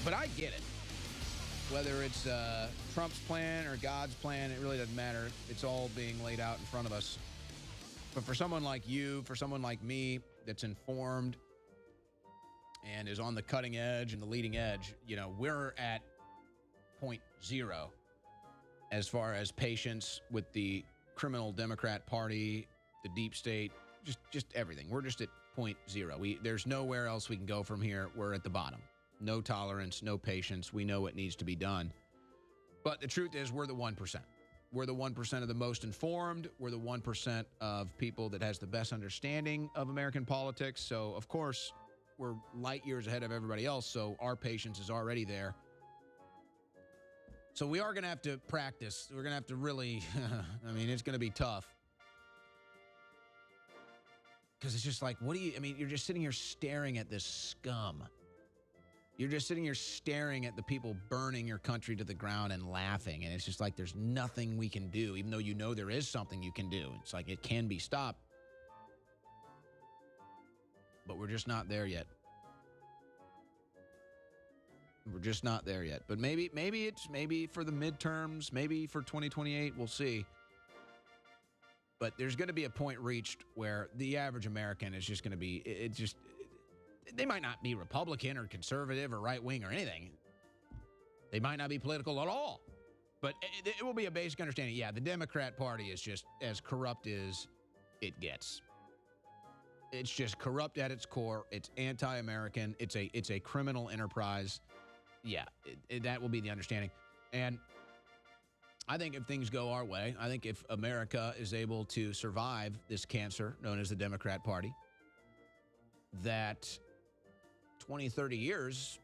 But I get it. Whether it's Trump's plan or God's plan, it really doesn't matter. It's all being laid out in front of us. But for someone like you, for someone like me that's informed and is on the cutting edge and the leading edge, you know, we're at point zero as far as patience with the criminal Democrat Party, the deep state, just everything. We're just at point zero. There's nowhere else we can go from here. We're at the bottom. No tolerance, no patience. We know what needs to be done. But the truth is, we're the 1%. We're the 1% of the most informed. We're the 1% of people that has the best understanding of American politics. So, of course, we're light years ahead of everybody else. So our patience is already there. So we are going to have to practice. We're going to have to really, I mean, it's going to be tough. Because it's just like, you're just sitting here staring at this scum. You're just sitting here staring at the people burning your country to the ground and laughing. And it's just like, there's nothing we can do, even though you know there is something you can do. It's like, it can be stopped. But we're just not there yet. We're just not there yet. But maybe for the midterms, maybe for 2028, we'll see. But there's going to be a point reached where the average American is just going to be, they might not be Republican or conservative or right wing or anything. They might not be political at all. But it will be a basic understanding. Yeah, the Democrat Party is just as corrupt as it gets. It's just corrupt at its core. It's anti-American. It's a criminal enterprise. Yeah, that will be the understanding. And I think if things go our way, I think if America is able to survive this cancer known as the Democrat Party, that 20, 30 years,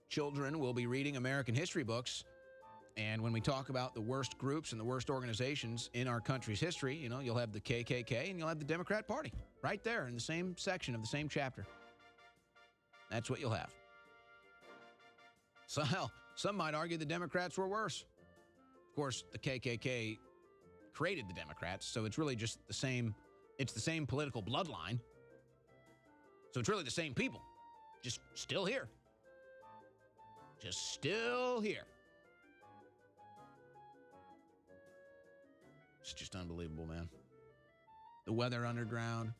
children will be reading American history books. And when we talk about the worst groups and the worst organizations in our country's history, you know, you'll have the KKK and you'll have the Democrat Party right there in the same section of the same chapter. That's what you'll have. So, hell, some might argue the Democrats were worse. Of course, the KKK created the Democrats, so it's really just the same. It's the same political bloodline. So it's really the same people, just still here. Just still here. It's just unbelievable, man. The weather underground.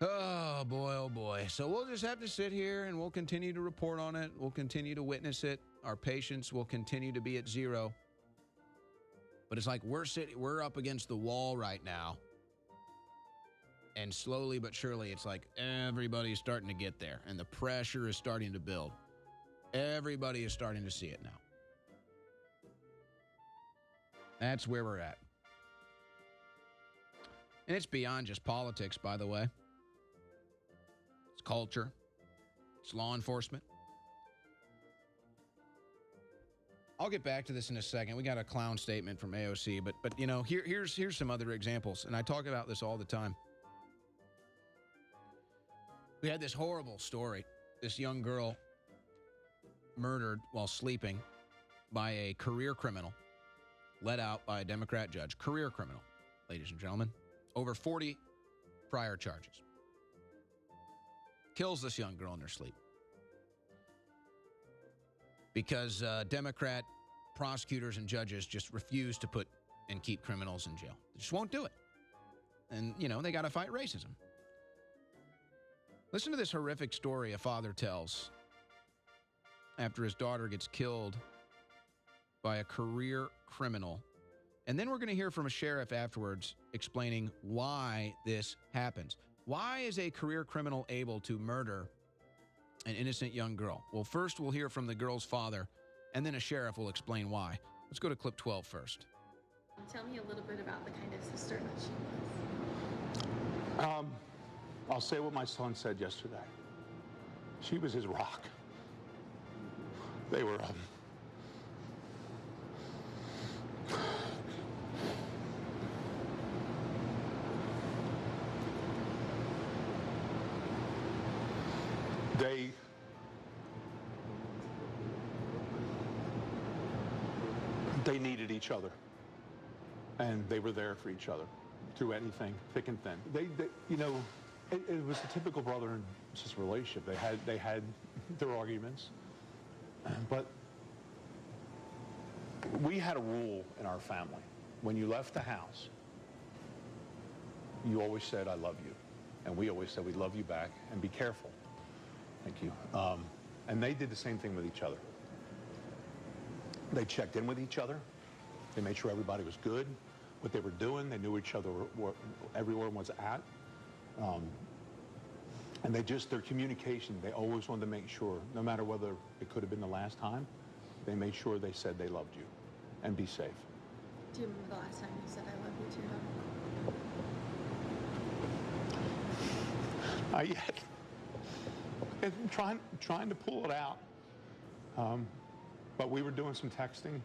Oh, boy, oh, boy. So we'll just have to sit here and we'll continue to report on it. We'll continue to witness it. Our patience will continue to be at zero. But it's like we're up against the wall right now. And slowly but surely, it's like everybody's starting to get there. And the pressure is starting to build. Everybody is starting to see it now. That's where we're at. And it's beyond just politics, by the way. It's culture. It's law enforcement. I'll get back to this in a second. We got a clown statement from AOC, but you know, here's some other examples, and I talk about this all the time. We had this horrible story. This young girl murdered while sleeping by a career criminal, let out by a Democrat judge. Career criminal, ladies and gentlemen. Over 40 prior charges. Kills this young girl in her sleep. Because Democrat prosecutors and judges just refuse to put and keep criminals in jail. They just won't do it. And, you know, they got to fight racism. Listen to this horrific story a father tells after his daughter gets killed by a career criminal. And then we're going to hear from a sheriff afterwards explaining why this happens. Why is a career criminal able to murder an innocent young girl? Well, first we'll hear from the girl's father, and then a sheriff will explain why. Let's go to clip 12 first. Tell me a little bit about the kind of sister that she was. I'll say what my son said yesterday. She was his rock. They were, they needed each other, and they were there for each other through anything, thick and thin. They you know, It was a typical brother and sister relationship. They had their arguments, but we had a rule in our family. When you left the house, you always said, "I love you," and we always said, "We love you back," and be careful. Thank you. And they did the same thing with each other. They checked in with each other. They made sure everybody was good, what they were doing. They knew each other where everyone was at. And their communication, they always wanted to make sure, no matter whether it could have been the last time, they made sure they said they loved you and be safe. Do you remember the last time you said I love you to her? Not yet. And trying to pull it out. But we were doing some texting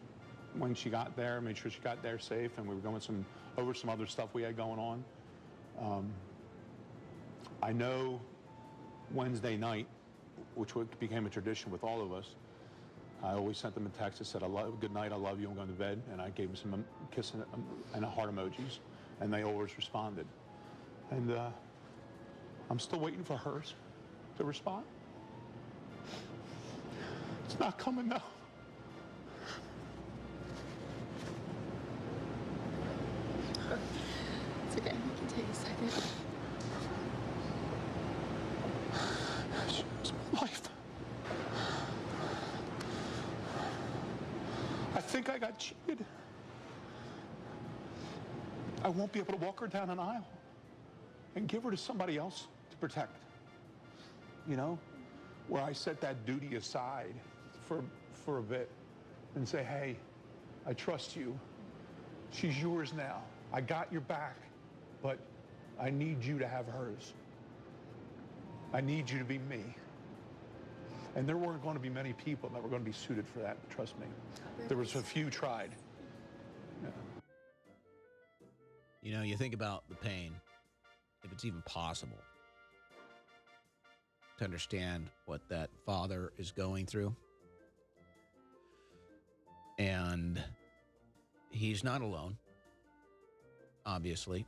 when she got there, made sure she got there safe, and we were going over some other stuff we had going on. I know Wednesday night, which became a tradition with all of us, I always sent them a text that said, "Good night, I love you, I'm going to bed," and I gave them some kiss and a heart emojis, and they always responded. And I'm still waiting for hers to respond. It's not coming though. It's okay, we can take a second. It's my life. I think I got cheated. I won't be able to walk her down an aisle and give her to somebody else to protect. You know, where I set that duty aside for a bit and say, "Hey, I trust you. She's yours now. I got your back, but I need you to have hers. I need you to be me." And there weren't going to be many people that were going to be suited for that, trust me. There was a few tried. Yeah. You know, you think about the pain, if it's even possible to understand what that father is going through. And he's not alone, obviously.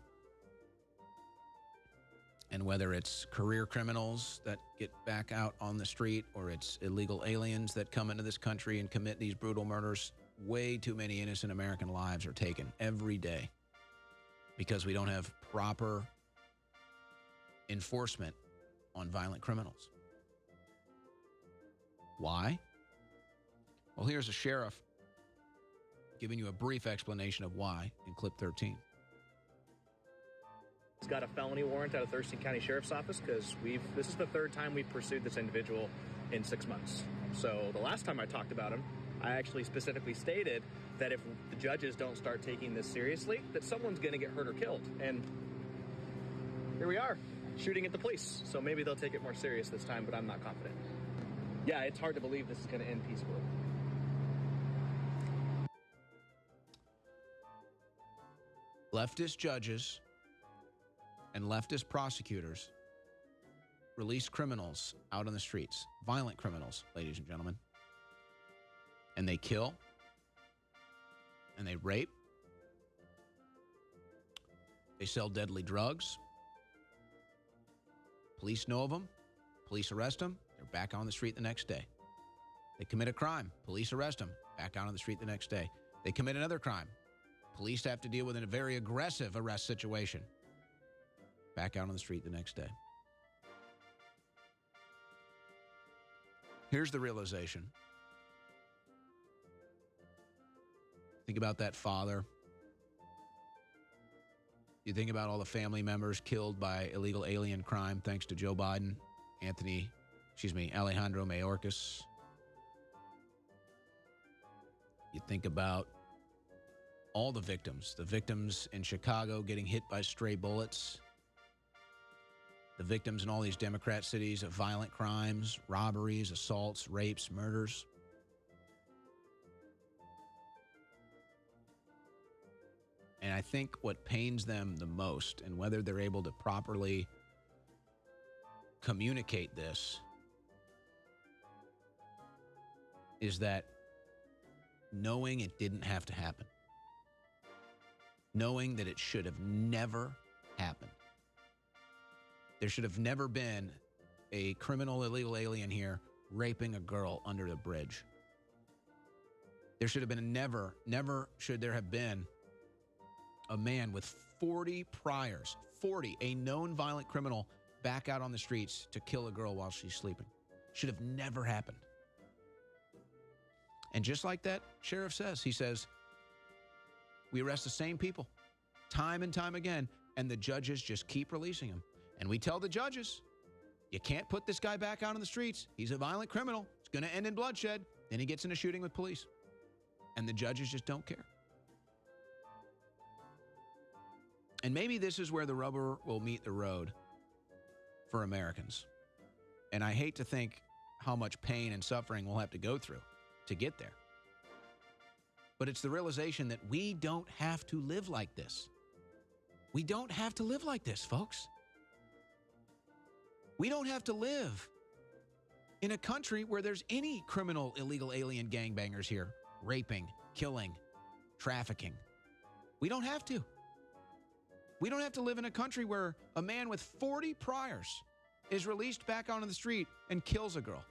And whether it's career criminals that get back out on the street or it's illegal aliens that come into this country and commit these brutal murders, way too many innocent American lives are taken every day because we don't have proper enforcement on violent criminals. Why? Well, here's a sheriff giving you a brief explanation of why in clip 13. He's got a felony warrant out of Thurston County Sheriff's Office because this is the third time we've pursued this individual in 6 months. So the last time I talked about him, I actually specifically stated that if the judges don't start taking this seriously, that someone's going to get hurt or killed. And here we are, shooting at the police. So maybe they'll take it more serious this time, but I'm not confident. Yeah, it's hard to believe this is going to end peacefully. Leftist judges and leftist prosecutors release criminals out on the streets, violent criminals, ladies and gentlemen. And they kill, and they rape, they sell deadly drugs. Police know of them, police arrest them, they're back on the street the next day. They commit a crime, police arrest them, back out on the street the next day. They commit another crime, police have to deal with a very aggressive arrest situation, back out on the street the next day. Here's the realization. Think about that father. You think about all the family members killed by illegal alien crime thanks to Joe Biden, Alejandro Mayorkas. You think about all the victims in Chicago getting hit by stray bullets, the victims in all these Democrat cities of violent crimes, robberies, assaults, rapes, murders. And I think what pains them the most, and whether they're able to properly communicate this, is that knowing it didn't have to happen, knowing that it should have never happened, There should have never been a criminal illegal alien here raping a girl under the bridge. There should have been never should there have been a man with 40 priors, 40, a known violent criminal back out on the streets to kill a girl while she's sleeping. Should have never happened. And just like that sheriff says, he says, we arrest the same people time and time again, and the judges just keep releasing them. And we tell the judges, you can't put this guy back out on the streets. He's a violent criminal. It's going to end in bloodshed. Then he gets in a shooting with police. And the judges just don't care. And maybe this is where the rubber will meet the road for Americans. And I hate to think how much pain and suffering we'll have to go through to get there. But it's the realization that we don't have to live like this. We don't have to live like this, folks. We don't have to live in a country where there's any criminal, illegal alien gangbangers here, raping, killing, trafficking. We don't have to. We don't have to live in a country where a man with 40 priors is released back onto the street and kills a girl.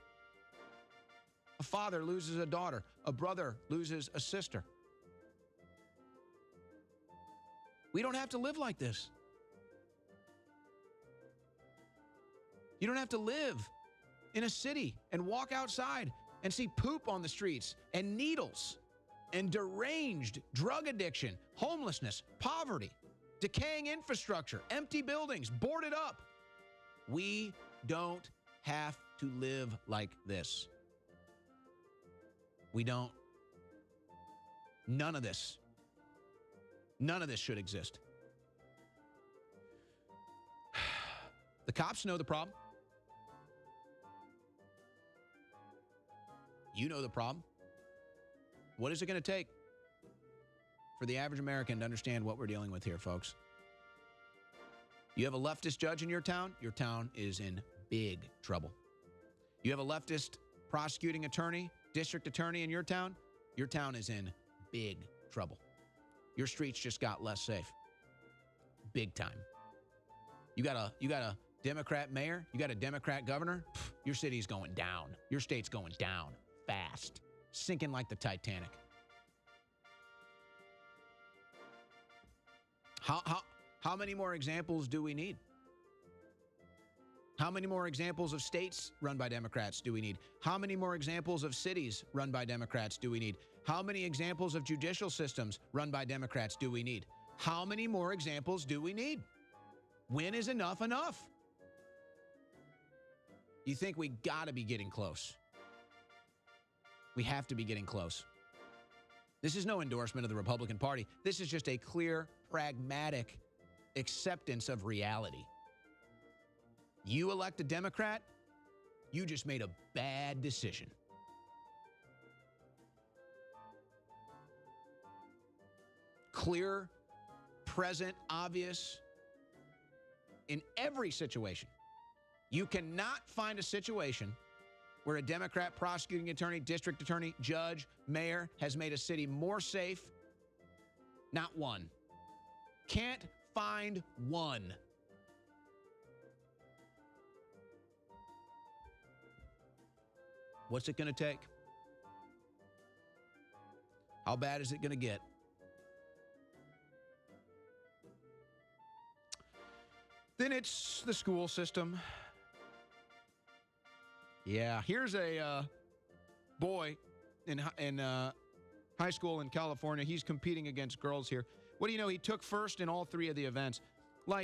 A father loses a daughter. A brother loses a sister. We don't have to live like this. You don't have to live in a city and walk outside and see poop on the streets and needles and deranged drug addiction, homelessness, poverty, decaying infrastructure, empty buildings, boarded up. We don't have to live like this. We don't. None of this should exist. The cops know the problem. You know the problem. What is it going to take for the average American to understand what we're dealing with here, folks? You have a leftist judge in your town is in big trouble. You have a leftist prosecuting attorney, district attorney in your town is in big trouble. Your streets just got less safe. Big time. You got a Democrat mayor, you got a Democrat governor, your city's going down. Your state's going down fast, sinking like the Titanic. How many more examples do we need? How many more examples of states run by Democrats do we need? How many more examples of cities run by Democrats do we need? How many examples of judicial systems run by Democrats do we need? How many more examples do we need? When is enough enough? You think we gotta be getting close. We have to be getting close. This is no endorsement of the Republican Party. This is just a clear, pragmatic acceptance of reality. You elect a Democrat, you just made a bad decision. Clear, present, obvious, in every situation. You cannot find a situation where a Democrat prosecuting attorney, district attorney, judge, mayor has made a city more safe. Not one. Can't find one. What's it going to take? How bad is it going to get? Then it's the school system. Yeah, here's a boy in high school in California. He's competing against girls here. What do you know? He took first in all three of the events.